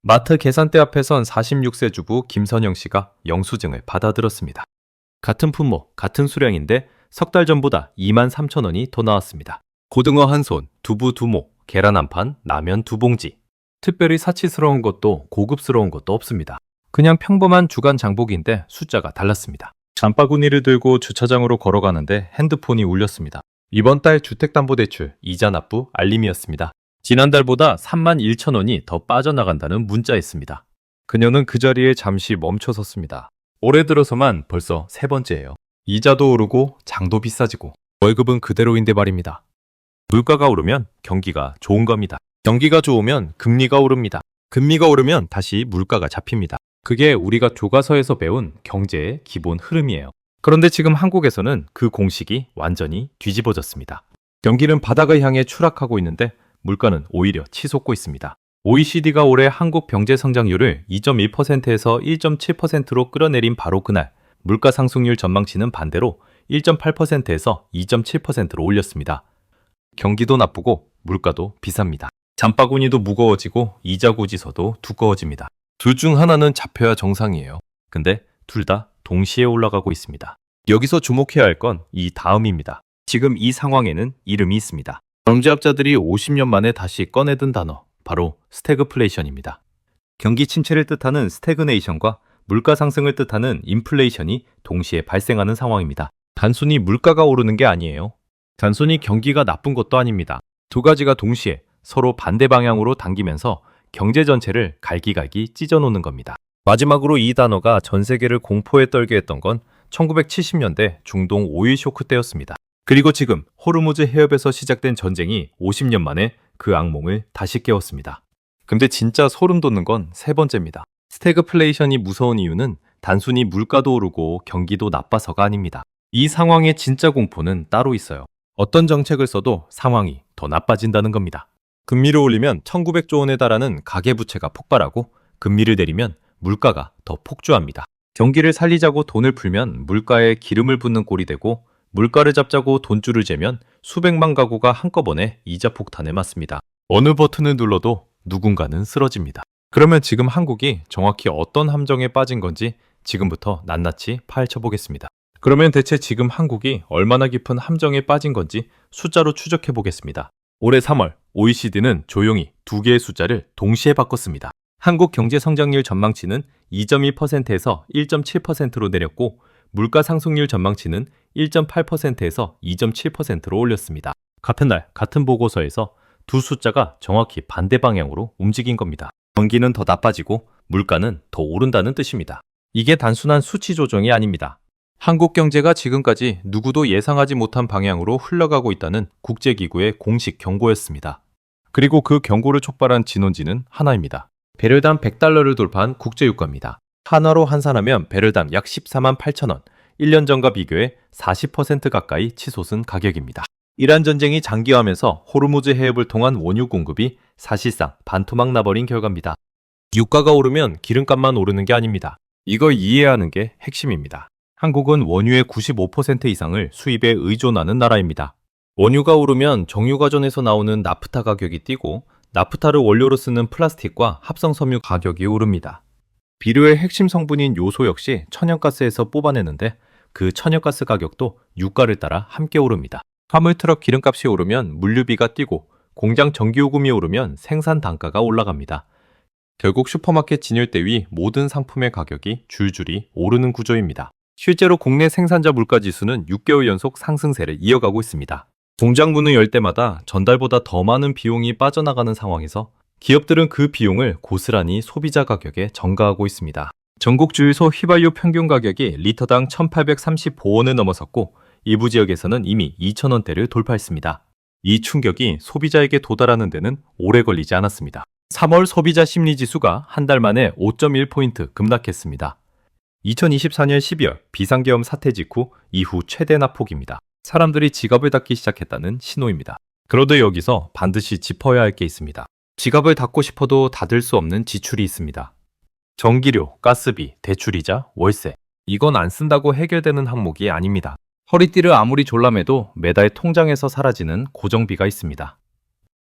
마트 계산대 앞에선 46세 주부 김선영 씨가 영수증을 받아들었습니다. 같은 품목, 같은 수량인데 석 달 전보다 23,000원이 더 나왔습니다. 고등어 한 손, 두부 두 목, 계란 한 판, 라면 두 봉지. 특별히 사치스러운 것도 고급스러운 것도 없습니다. 그냥 평범한 주간 장복인데 숫자가 달랐습니다. 장바구니를 들고 주차장으로 걸어가는데 핸드폰이 울렸습니다. 이번 달 주택담보대출 이자 납부 알림이었습니다. 지난달보다 31,000원이 더 빠져나간다는 문자였습니다. 그녀는 그 자리에 잠시 멈춰섰습니다. 올해 들어서만 벌써 세 번째예요. 이자도 오르고 장도 비싸지고 월급은 그대로인데 말입니다. 물가가 오르면 경기가 좋은 겁니다. 경기가 좋으면 금리가 오릅니다. 금리가 오르면 다시 물가가 잡힙니다. 그게 우리가 교과서에서 배운 경제의 기본 흐름이에요. 그런데 지금 한국에서는 그 공식이 완전히 뒤집어졌습니다. 경기는 바닥을 향해 추락하고 있는데 물가는 오히려 치솟고 있습니다. OECD가 올해 한국 경제 성장률을 2.1%에서 1.7%로 끌어내린 바로 그날 물가 상승률 전망치는 반대로 1.8%에서 2.7%로 올렸습니다. 경기도 나쁘고 물가도 비쌉니다. 장바구니도 무거워지고 이자 고지서도 두꺼워집니다. 둘 중 하나는 잡혀야 정상이에요. 근데 둘 다 동시에 올라가고 있습니다. 여기서 주목해야 할 건 이 다음입니다. 지금 이 상황에는 이름이 있습니다. 경제학자들이 50년 만에 다시 꺼내든 단어, 바로 스태그플레이션입니다. 경기 침체를 뜻하는 스태그네이션과 물가 상승을 뜻하는 인플레이션이 동시에 발생하는 상황입니다. 단순히 물가가 오르는 게 아니에요. 단순히 경기가 나쁜 것도 아닙니다. 두 가지가 동시에 서로 반대 방향으로 당기면서 경제 전체를 갈기갈기 찢어놓는 겁니다. 마지막으로 이 단어가 전 세계를 공포에 떨게 했던 건 1970년대 중동 오일 쇼크 때였습니다. 그리고 지금 호르무즈 해협에서 시작된 전쟁이 50년 만에 그 악몽을 다시 깨웠습니다. 근데 진짜 소름 돋는 건 세 번째입니다. 스태그플레이션이 무서운 이유는 단순히 물가도 오르고 경기도 나빠서가 아닙니다. 이 상황의 진짜 공포는 따로 있어요. 어떤 정책을 써도 상황이 더 나빠진다는 겁니다. 금리를 올리면 1900조 원에 달하는 가계부채가 폭발하고 금리를 내리면 물가가 더 폭주합니다. 경기를 살리자고 돈을 풀면 물가에 기름을 붓는 꼴이 되고 물가를 잡자고 돈줄을 재면 수백만 가구가 한꺼번에 이자 폭탄에 맞습니다. 어느 버튼을 눌러도 누군가는 쓰러집니다. 그러면 지금 한국이 정확히 어떤 함정에 빠진 건지 지금부터 낱낱이 파헤쳐 보겠습니다. 그러면 대체 지금 한국이 얼마나 깊은 함정에 빠진 건지 숫자로 추적해 보겠습니다. 올해 3월 OECD는 조용히 두 개의 숫자를 동시에 바꿨습니다. 한국 경제 성장률 전망치는 2.1%에서 1.7%로 내렸고 물가 상승률 전망치는 1.8%에서 2.7%로 올렸습니다. 같은 날 같은 보고서에서 두 숫자가 정확히 반대 방향으로 움직인 겁니다. 경기는 더 나빠지고 물가는 더 오른다는 뜻입니다. 이게 단순한 수치 조정이 아닙니다. 한국 경제가 지금까지 누구도 예상하지 못한 방향으로 흘러가고 있다는 국제기구의 공식 경고였습니다. 그리고 그 경고를 촉발한 진원지는 하나입니다. 배럴당 100달러를 돌파한 국제유가입니다. 한화로 환산하면 배럴당 약 14만 8천 원, 1년 전과 비교해 40% 가까이 치솟은 가격입니다. 이란 전쟁이 장기화하면서 호르무즈 해협을 통한 원유 공급이 사실상 반토막 나버린 결과입니다. 유가가 오르면 기름값만 오르는 게 아닙니다. 이걸 이해하는 게 핵심입니다. 한국은 원유의 95% 이상을 수입에 의존하는 나라입니다. 원유가 오르면 정유가전에서 나오는 나프타 가격이 뛰고 나프타를 원료로 쓰는 플라스틱과 합성섬유 가격이 오릅니다. 비료의 핵심 성분인 요소 역시 천연가스에서 뽑아내는데 그 천연가스 가격도 유가를 따라 함께 오릅니다. 화물트럭 기름값이 오르면 물류비가 뛰고 공장 전기요금이 오르면 생산 단가가 올라갑니다. 결국 슈퍼마켓 진열 대위 모든 상품의 가격이 줄줄이 오르는 구조입니다. 실제로 국내 생산자 물가지수는 6개월 연속 상승세를 이어가고 있습니다. 공장 문을 열 때마다 전달보다 더 많은 비용이 빠져나가는 상황에서 기업들은 그 비용을 고스란히 소비자 가격에 전가하고 있습니다. 전국 주유소 휘발유 평균 가격이 리터당 1,835원을 넘어섰고 일부 지역에서는 이미 2,000원대를 돌파했습니다. 이 충격이 소비자에게 도달하는 데는 오래 걸리지 않았습니다. 3월 소비자 심리지수가 한 달 만에 5.1포인트 급락했습니다. 2024년 12월 비상계엄 사태 직후 이후 최대 낙폭입니다. 사람들이 지갑을 닫기 시작했다는 신호입니다. 그런데 여기서 반드시 짚어야 할 게 있습니다. 지갑을 닫고 싶어도 닫을 수 없는 지출이 있습니다. 전기료, 가스비, 대출이자, 월세. 이건 안 쓴다고 해결되는 항목이 아닙니다. 허리띠를 아무리 졸라매도 매달 통장에서 사라지는 고정비가 있습니다.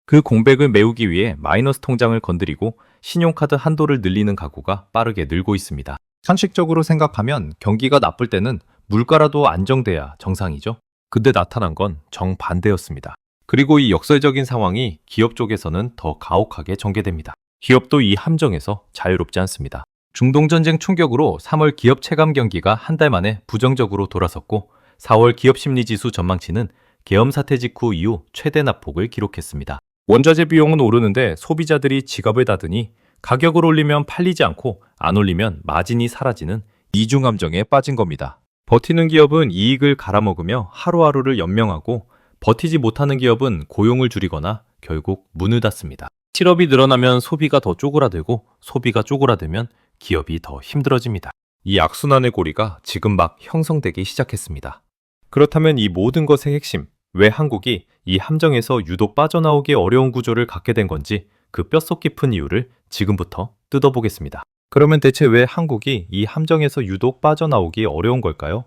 그 공백을 메우기 위해 마이너스 통장을 건드리고 신용카드 한도를 늘리는 가구가 빠르게 늘고 있습니다. 상식적으로 생각하면 경기가 나쁠 때는 물가라도 안정돼야 정상이죠. 근데 나타난 건 정반대였습니다. 그리고 이 역설적인 상황이 기업 쪽에서는 더 가혹하게 전개됩니다. 기업도 이 함정에서 자유롭지 않습니다. 중동전쟁 충격으로 3월 기업 체감 경기가 한 달 만에 부정적으로 돌아섰고 4월 기업 심리지수 전망치는 계엄 사태 직후 이후 최대 낙폭을 기록했습니다. 원자재 비용은 오르는데 소비자들이 지갑을 닫으니 가격을 올리면 팔리지 않고 안 올리면 마진이 사라지는 이중 함정에 빠진 겁니다. 버티는 기업은 이익을 갈아먹으며 하루하루를 연명하고 버티지 못하는 기업은 고용을 줄이거나 결국 문을 닫습니다. 실업이 늘어나면 소비가 더 쪼그라들고 소비가 쪼그라들면 기업이 더 힘들어집니다. 이 악순환의 고리가 지금 막 형성되기 시작했습니다. 그렇다면 이 모든 것의 핵심, 왜 한국이 이 함정에서 유독 빠져나오기 어려운 구조를 갖게 된 건지 그 뼛속 깊은 이유를 지금부터 뜯어보겠습니다. 그러면 대체 왜 한국이 이 함정에서 유독 빠져나오기 어려운 걸까요?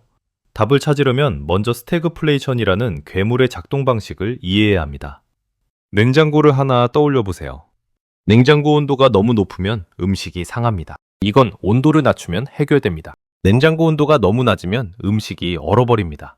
답을 찾으려면 먼저 스태그플레이션이라는 괴물의 작동 방식을 이해해야 합니다. 냉장고를 하나 떠올려 보세요. 냉장고 온도가 너무 높으면 음식이 상합니다. 이건 온도를 낮추면 해결됩니다. 냉장고 온도가 너무 낮으면 음식이 얼어버립니다.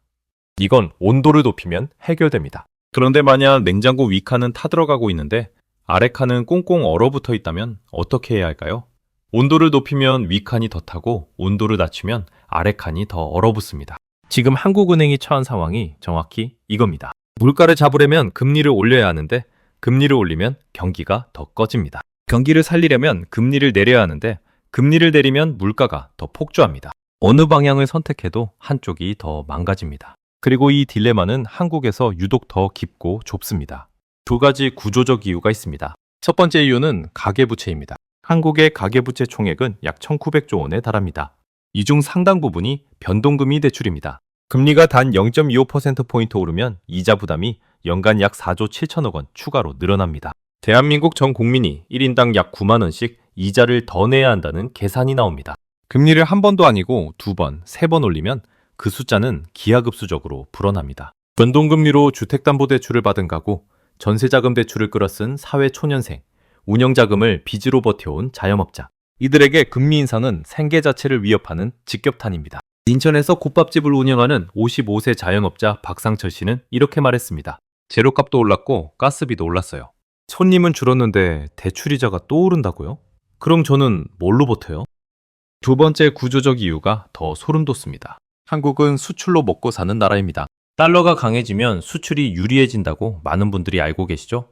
이건 온도를 높이면 해결됩니다. 그런데 만약 냉장고 위칸은 타들어가고 있는데 아래 칸은 꽁꽁 얼어붙어 있다면 어떻게 해야 할까요? 온도를 높이면 위칸이 더 타고 온도를 낮추면 아래 칸이 더 얼어붙습니다. 지금 한국은행이 처한 상황이 정확히 이겁니다. 물가를 잡으려면 금리를 올려야 하는데 금리를 올리면 경기가 더 꺼집니다. 경기를 살리려면 금리를 내려야 하는데 금리를 내리면 물가가 더 폭주합니다. 어느 방향을 선택해도 한쪽이 더 망가집니다. 그리고 이 딜레마는 한국에서 유독 더 깊고 좁습니다. 두 가지 구조적 이유가 있습니다. 첫 번째 이유는 가계부채입니다. 한국의 가계부채 총액은 약 1,900조 원에 달합니다. 이 중 상당 부분이 변동금리 대출입니다. 금리가 단 0.25%포인트 오르면 이자 부담이 연간 약 4조 7천억 원 추가로 늘어납니다. 대한민국 전 국민이 1인당 약 9만 원씩 이자를 더 내야 한다는 계산이 나옵니다. 금리를 한 번도 아니고 두 번, 세 번 올리면 그 숫자는 기하급수적으로 불어납니다. 변동금리로 주택담보대출을 받은 가구, 전세자금 대출을 끌어쓴 사회초년생, 운영자금을 빚으로 버텨온 자영업자. 이들에게 금리 인상은 생계 자체를 위협하는 직격탄입니다. 인천에서 곱밥집을 운영하는 55세 자영업자 박상철 씨는 이렇게 말했습니다. 재료값도 올랐고 가스비도 올랐어요. 손님은 줄었는데 대출이자가 또 오른다고요? 그럼 저는 뭘로 버텨요? 두 번째 구조적 이유가 더 소름 돋습니다. 한국은 수출로 먹고 사는 나라입니다. 달러가 강해지면 수출이 유리해진다고 많은 분들이 알고 계시죠?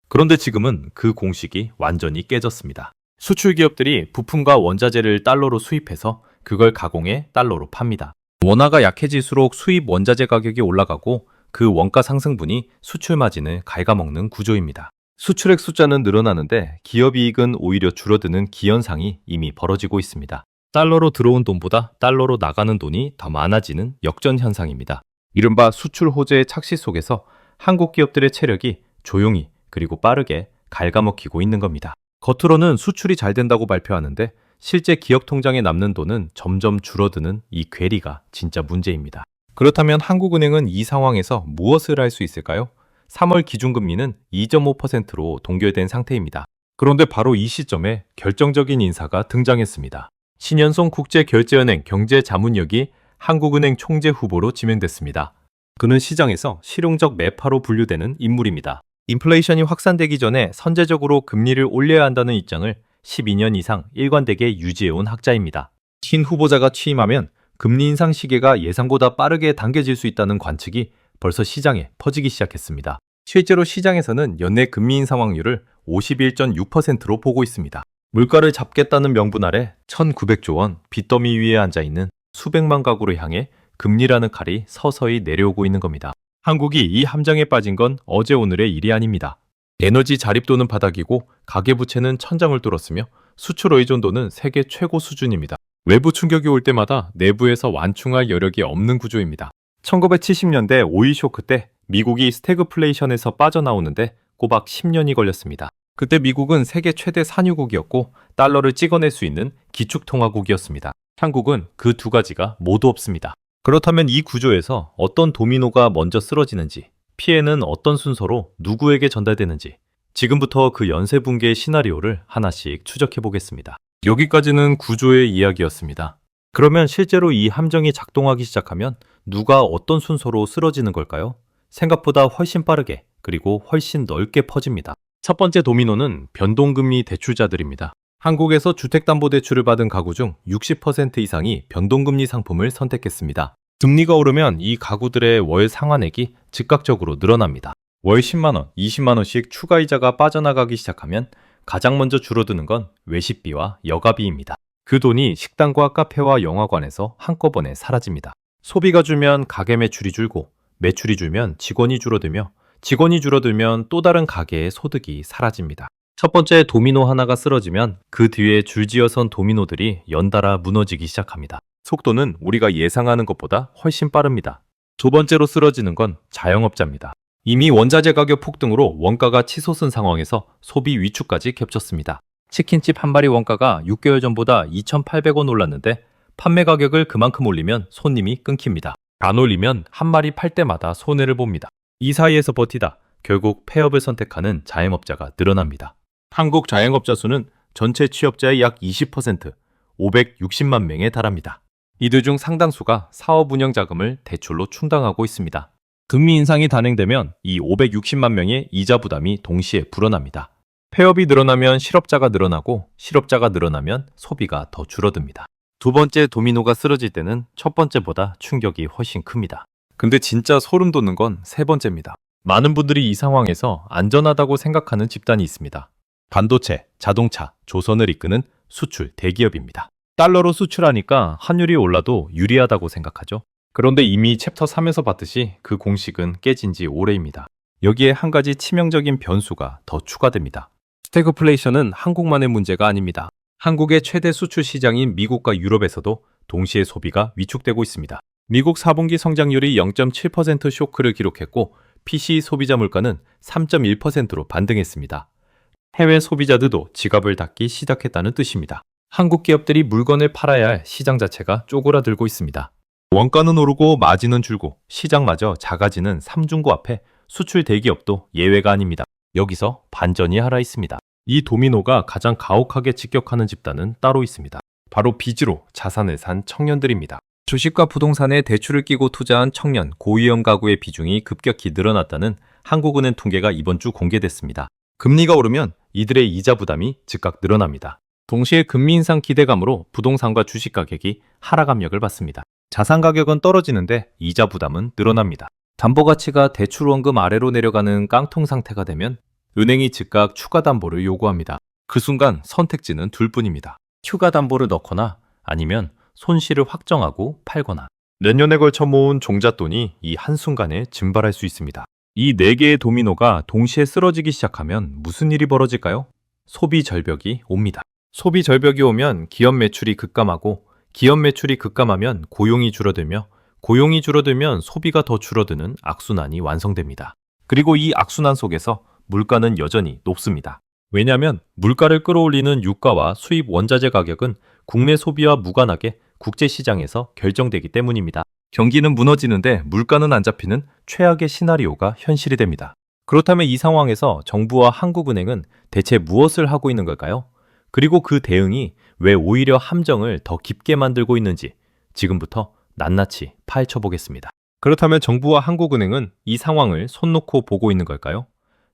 그런데 지금은 그 공식이 완전히 깨졌습니다. 수출 기업들이 부품과 원자재를 달러로 수입해서 그걸 가공해 달러로 팝니다. 원화가 약해질수록 수입 원자재 가격이 올라가고 그 원가 상승분이 수출 마진을 갉아먹는 구조입니다. 수출액 숫자는 늘어나는데 기업 이익은 오히려 줄어드는 기현상이 이미 벌어지고 있습니다. 달러로 들어온 돈보다 달러로 나가는 돈이 더 많아지는 역전 현상입니다. 이른바 수출 호재의 착시 속에서 한국 기업들의 체력이 조용히 그리고 빠르게 갉아먹히고 있는 겁니다. 겉으로는 수출이 잘 된다고 발표하는데 실제 기업 통장에 남는 돈은 점점 줄어드는 이 괴리가 진짜 문제입니다. 그렇다면 한국은행은 이 상황에서 무엇을 할 수 있을까요? 3월 기준금리는 2.5%로 동결된 상태입니다. 그런데 바로 이 시점에 결정적인 인사가 등장했습니다. 신현송 국제결제은행 경제자문역이 한국은행 총재 후보로 지명됐습니다. 그는 시장에서 실용적 매파로 분류되는 인물입니다. 인플레이션이 확산되기 전에 선제적으로 금리를 올려야 한다는 입장을 12년 이상 일관되게 유지해온 학자입니다. 신 후보자가 취임하면 금리 인상 시기가 예상보다 빠르게 당겨질 수 있다는 관측이 벌써 시장에 퍼지기 시작했습니다. 실제로 시장에서는 연내 금리 인상 확률을 51.6%로 보고 있습니다. 물가를 잡겠다는 명분 아래 1,900조 원 빚더미 위에 앉아있는 수백만 가구를 향해 금리라는 칼이 서서히 내려오고 있는 겁니다. 한국이 이 함정에 빠진 건 어제 오늘의 일이 아닙니다. 에너지 자립도는 바닥이고 가계부채는 천장을 뚫었으며 수출 의존도는 세계 최고 수준입니다. 외부 충격이 올 때마다 내부에서 완충할 여력이 없는 구조입니다. 1970년대 오일 쇼크 때 미국이 스태그플레이션에서 빠져나오는데 꼬박 10년이 걸렸습니다. 그때 미국은 세계 최대 산유국이었고 달러를 찍어낼 수 있는 기축통화국이었습니다. 한국은 그 두 가지가 모두 없습니다. 그렇다면 이 구조에서 어떤 도미노가 먼저 쓰러지는지, 피해는 어떤 순서로 누구에게 전달되는지, 지금부터 그 연쇄 붕괴의 시나리오를 하나씩 추적해 보겠습니다. 여기까지는 구조의 이야기였습니다. 그러면 실제로 이 함정이 작동하기 시작하면 누가 어떤 순서로 쓰러지는 걸까요? 생각보다 훨씬 빠르게 그리고 훨씬 넓게 퍼집니다. 첫 번째 도미노는 변동금리 대출자들입니다. 한국에서 주택담보대출을 받은 가구 중 60% 이상이 변동금리 상품을 선택했습니다. 금리가 오르면 이 가구들의 월 상환액이 즉각적으로 늘어납니다. 월 10만 원, 20만 원씩 추가 이자가 빠져나가기 시작하면 가장 먼저 줄어드는 건 외식비와 여가비입니다. 그 돈이 식당과 카페와 영화관에서 한꺼번에 사라집니다. 소비가 줄면 가게 매출이 줄고 매출이 줄면 직원이 줄어들며 직원이 줄어들면 또 다른 가게의 소득이 사라집니다. 첫 번째 도미노 하나가 쓰러지면 그 뒤에 줄지어선 도미노들이 연달아 무너지기 시작합니다. 속도는 우리가 예상하는 것보다 훨씬 빠릅니다. 두 번째로 쓰러지는 건 자영업자입니다. 이미 원자재 가격 폭등으로 원가가 치솟은 상황에서 소비 위축까지 겹쳤습니다. 치킨집 한 마리 원가가 6개월 전보다 2,800원 올랐는데 판매 가격을 그만큼 올리면 손님이 끊깁니다. 안 올리면 한 마리 팔 때마다 손해를 봅니다. 이 사이에서 버티다 결국 폐업을 선택하는 자영업자가 늘어납니다. 한국 자영업자 수는 전체 취업자의 약 20%, 560만 명에 달합니다. 이들 중 상당수가 사업 운영 자금을 대출로 충당하고 있습니다. 금리 인상이 단행되면 이 560만 명의 이자 부담이 동시에 불어납니다. 폐업이 늘어나면 실업자가 늘어나고 실업자가 늘어나면 소비가 더 줄어듭니다. 두 번째 도미노가 쓰러질 때는 첫 번째보다 충격이 훨씬 큽니다. 근데 진짜 소름 돋는 건 세 번째입니다. 많은 분들이 이 상황에서 안전하다고 생각하는 집단이 있습니다. 반도체, 자동차, 조선을 이끄는 수출 대기업입니다. 달러로 수출하니까 환율이 올라도 유리하다고 생각하죠. 그런데 이미 챕터 3에서 봤듯이 그 공식은 깨진 지 오래입니다. 여기에 한 가지 치명적인 변수가 더 추가됩니다. 스태그플레이션은 한국만의 문제가 아닙니다. 한국의 최대 수출 시장인 미국과 유럽에서도 동시에 소비가 위축되고 있습니다. 미국 4분기 성장률이 0.7% 쇼크를 기록했고 PC 소비자 물가는 3.1%로 반등했습니다. 해외 소비자들도 지갑을 닫기 시작했다는 뜻입니다. 한국 기업들이 물건을 팔아야 할 시장 자체가 쪼그라들고 있습니다. 원가는 오르고 마진은 줄고 시장마저 작아지는 삼중고 앞에 수출 대기업도 예외가 아닙니다. 여기서 반전이 하나 있습니다. 이 도미노가 가장 가혹하게 직격하는 집단은 따로 있습니다. 바로 빚으로 자산을 산 청년들입니다. 주식과 부동산에 대출을 끼고 투자한 청년, 고위험 가구의 비중이 급격히 늘어났다는 한국은행 통계가 이번 주 공개됐습니다. 금리가 오르면 이들의 이자 부담이 즉각 늘어납니다. 동시에 금리 인상 기대감으로 부동산과 주식 가격이 하락 압력을 받습니다. 자산 가격은 떨어지는데 이자 부담은 늘어납니다. 담보 가치가 대출 원금 아래로 내려가는 깡통 상태가 되면 은행이 즉각 추가 담보를 요구합니다. 그 순간 선택지는 둘뿐입니다. 추가 담보를 넣거나 아니면 손실을 확정하고 팔거나. 몇 년에 걸쳐 모은 종잣돈이 이 한순간에 증발할 수 있습니다. 이 네 개의 도미노가 동시에 쓰러지기 시작하면 무슨 일이 벌어질까요? 소비 절벽이 옵니다. 소비 절벽이 오면 기업 매출이 급감하고 기업 매출이 급감하면 고용이 줄어들며 고용이 줄어들면 소비가 더 줄어드는 악순환이 완성됩니다. 그리고 이 악순환 속에서 물가는 여전히 높습니다. 왜냐하면 물가를 끌어올리는 유가와 수입 원자재 가격은 국내 소비와 무관하게 국제시장에서 결정되기 때문입니다. 경기는 무너지는데 물가는 안 잡히는 최악의 시나리오가 현실이 됩니다. 그렇다면 이 상황에서 정부와 한국은행은 대체 무엇을 하고 있는 걸까요? 그리고 그 대응이 왜 오히려 함정을 더 깊게 만들고 있는지 지금부터 낱낱이 파헤쳐 보겠습니다. 그렇다면 정부와 한국은행은 이 상황을 손 놓고 보고 있는 걸까요?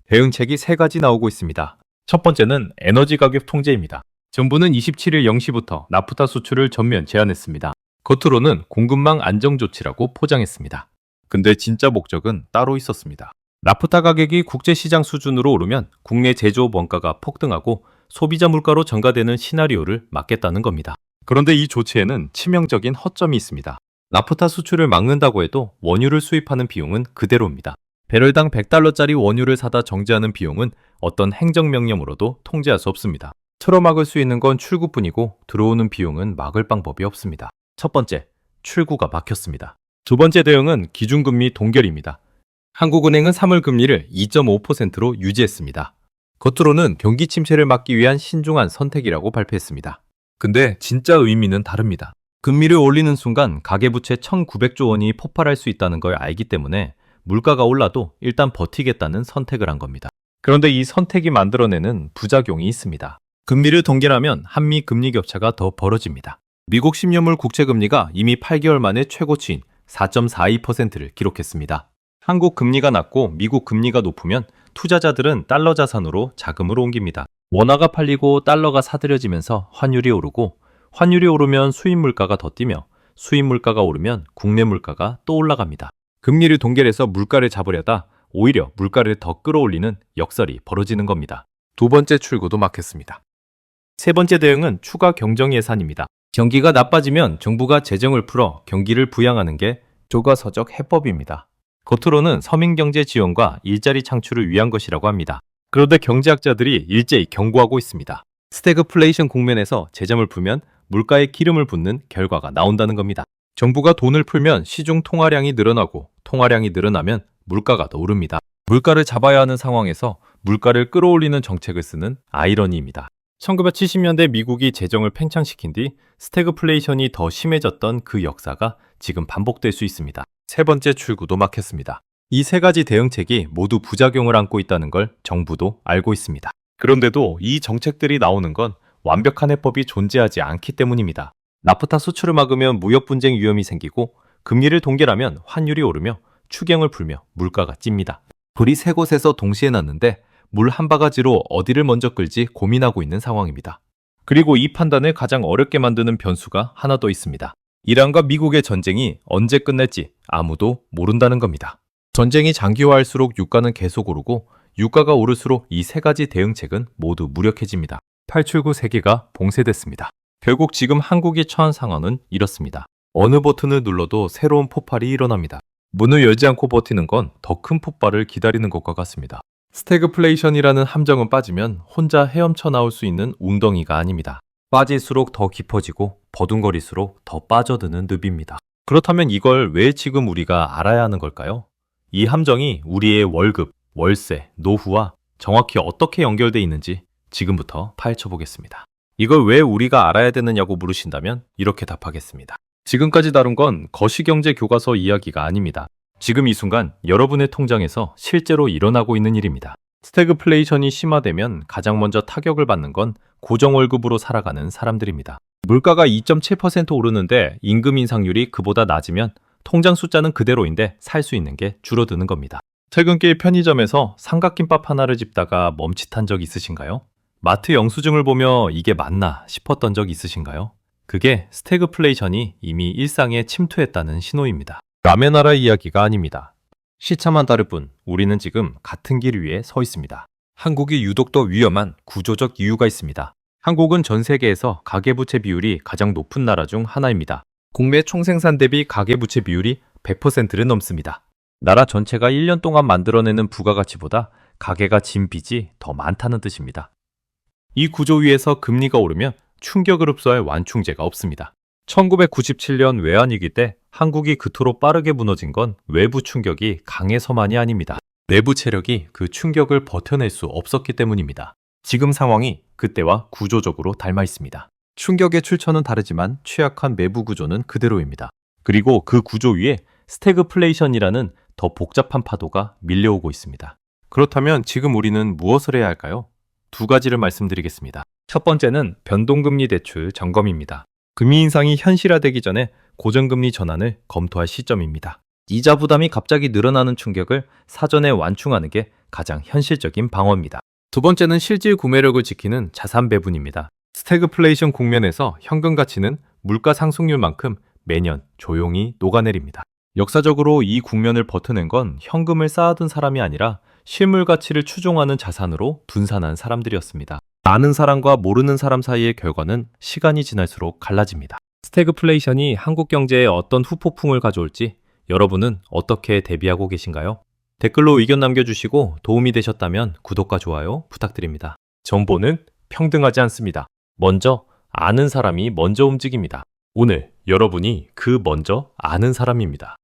대응책이 세 가지 나오고 있습니다. 첫 번째는 에너지 가격 통제입니다. 정부는 27일 0시부터 나프타 수출을 전면 제한했습니다. 겉으로는 공급망 안정 조치라고 포장했습니다. 근데 진짜 목적은 따로 있었습니다. 나프타 가격이 국제시장 수준으로 오르면 국내 제조업 원가가 폭등하고 소비자 물가로 전가되는 시나리오를 막겠다는 겁니다. 그런데 이 조치에는 치명적인 허점이 있습니다. 나프타 수출을 막는다고 해도 원유를 수입하는 비용은 그대로입니다. 배럴당 100달러짜리 원유를 사다 정제하는 비용은 어떤 행정명령으로도 통제할 수 없습니다. 틀어막을 수 있는 건 출구뿐이고 들어오는 비용은 막을 방법이 없습니다. 첫 번째, 출구가 막혔습니다. 두 번째 대응은 기준금리 동결입니다. 한국은행은 3월 금리를 2.5%로 유지했습니다. 겉으로는 경기 침체를 막기 위한 신중한 선택이라고 발표했습니다. 근데 진짜 의미는 다릅니다. 금리를 올리는 순간 가계부채 1,900조 원이 폭발할 수 있다는 걸 알기 때문에 물가가 올라도 일단 버티겠다는 선택을 한 겁니다. 그런데 이 선택이 만들어내는 부작용이 있습니다. 금리를 동결하면 한미 금리 격차가 더 벌어집니다. 미국 10년물 국채 금리가 이미 8개월 만에 최고치인 4.42%를 기록했습니다. 한국 금리가 낮고 미국 금리가 높으면 투자자들은 달러 자산으로 자금을 옮깁니다. 원화가 팔리고 달러가 사들여지면서 환율이 오르고, 환율이 오르면 수입 물가가 더 뛰며, 수입 물가가 오르면 국내 물가가 또 올라갑니다. 금리를 동결해서 물가를 잡으려다 오히려 물가를 더 끌어올리는 역설이 벌어지는 겁니다. 두 번째 출구도 막혔습니다. 세 번째 대응은 추가 경정 예산입니다. 경기가 나빠지면 정부가 재정을 풀어 경기를 부양하는 게 교과서적 해법입니다. 겉으로는 서민경제 지원과 일자리 창출을 위한 것이라고 합니다. 그런데 경제학자들이 일제히 경고하고 있습니다. 스태그플레이션 국면에서 재정을 풀면 물가에 기름을 붓는 결과가 나온다는 겁니다. 정부가 돈을 풀면 시중 통화량이 늘어나고, 통화량이 늘어나면 물가가 더 오릅니다. 물가를 잡아야 하는 상황에서 물가를 끌어올리는 정책을 쓰는 아이러니입니다. 1970년대 미국이 재정을 팽창시킨 뒤 스태그플레이션이 더 심해졌던 그 역사가 지금 반복될 수 있습니다. 세 번째 출구도 막혔습니다. 이 세 가지 대응책이 모두 부작용을 안고 있다는 걸 정부도 알고 있습니다. 그런데도 이 정책들이 나오는 건 완벽한 해법이 존재하지 않기 때문입니다. 나프타 수출을 막으면 무역 분쟁 위험이 생기고, 금리를 동결하면 환율이 오르며 추경을 풀며 물가가 찝니다. 불이 세 곳에서 동시에 났는데 물 한 바가지로 어디를 먼저 끌지 고민하고 있는 상황입니다. 그리고 이 판단을 가장 어렵게 만드는 변수가 하나 더 있습니다. 이란과 미국의 전쟁이 언제 끝날지 아무도 모른다는 겁니다. 전쟁이 장기화할수록 유가는 계속 오르고, 유가가 오를수록 이 세 가지 대응책은 모두 무력해집니다. 탈출구 3개가 봉쇄됐습니다. 결국 지금 한국이 처한 상황은 이렇습니다. 어느 버튼을 눌러도 새로운 폭발이 일어납니다. 문을 열지 않고 버티는 건 더 큰 폭발을 기다리는 것과 같습니다. 스태그플레이션이라는 함정은 빠지면 혼자 헤엄쳐 나올 수 있는 웅덩이가 아닙니다. 빠질수록 더 깊어지고 버둥거릴수록 더 빠져드는 늪입니다. 그렇다면 이걸 왜 지금 우리가 알아야 하는 걸까요? 이 함정이 우리의 월급, 월세, 노후와 정확히 어떻게 연결돼 있는지 지금부터 파헤쳐 보겠습니다. 이걸 왜 우리가 알아야 되느냐고 물으신다면 이렇게 답하겠습니다. 지금까지 다룬 건 거시경제 교과서 이야기가 아닙니다. 지금 이 순간 여러분의 통장에서 실제로 일어나고 있는 일입니다. 스태그플레이션이 심화되면 가장 먼저 타격을 받는 건 고정월급으로 살아가는 사람들입니다. 물가가 2.7% 오르는데 임금 인상률이 그보다 낮으면 통장 숫자는 그대로인데 살 수 있는 게 줄어드는 겁니다. 퇴근길 편의점에서 삼각김밥 하나를 집다가 멈칫한 적 있으신가요? 마트 영수증을 보며 이게 맞나 싶었던 적 있으신가요? 그게 스태그플레이션이 이미 일상에 침투했다는 신호입니다. 남의 나라 이야기가 아닙니다. 시차만 다를 뿐 우리는 지금 같은 길 위에 서 있습니다. 한국이 유독 더 위험한 구조적 이유가 있습니다. 한국은 전 세계에서 가계부채 비율이 가장 높은 나라 중 하나입니다. 국내 총생산 대비 가계부채 비율이 100%를 넘습니다. 나라 전체가 1년 동안 만들어내는 부가가치보다 가계가 진 빚이 더 많다는 뜻입니다. 이 구조 위에서 금리가 오르면 충격을 흡수할 완충제가 없습니다. 1997년 외환위기 때 한국이 그토록 빠르게 무너진 건 외부 충격이 강해서만이 아닙니다. 내부 체력이 그 충격을 버텨낼 수 없었기 때문입니다. 지금 상황이 그때와 구조적으로 닮아 있습니다. 충격의 출처는 다르지만 취약한 내부 구조는 그대로입니다. 그리고 그 구조 위에 스태그플레이션이라는 더 복잡한 파도가 밀려오고 있습니다. 그렇다면 지금 우리는 무엇을 해야 할까요? 두 가지를 말씀드리겠습니다. 첫 번째는 변동금리 대출 점검입니다. 금리 인상이 현실화되기 전에 고정금리 전환을 검토할 시점입니다. 이자 부담이 갑자기 늘어나는 충격을 사전에 완충하는 게 가장 현실적인 방어입니다. 두 번째는 실질 구매력을 지키는 자산 배분입니다. 스태그플레이션 국면에서 현금 가치는 물가 상승률만큼 매년 조용히 녹아내립니다. 역사적으로 이 국면을 버텨낸 건 현금을 쌓아둔 사람이 아니라 실물 가치를 추종하는 자산으로 분산한 사람들이었습니다. 아는 사람과 모르는 사람 사이의 결과는 시간이 지날수록 갈라집니다. 스태그플레이션이 한국 경제에 어떤 후폭풍을 가져올지 여러분은 어떻게 대비하고 계신가요? 댓글로 의견 남겨주시고 도움이 되셨다면 구독과 좋아요 부탁드립니다. 정보는 평등하지 않습니다. 먼저 아는 사람이 먼저 움직입니다. 오늘 여러분이 그 먼저 아는 사람입니다.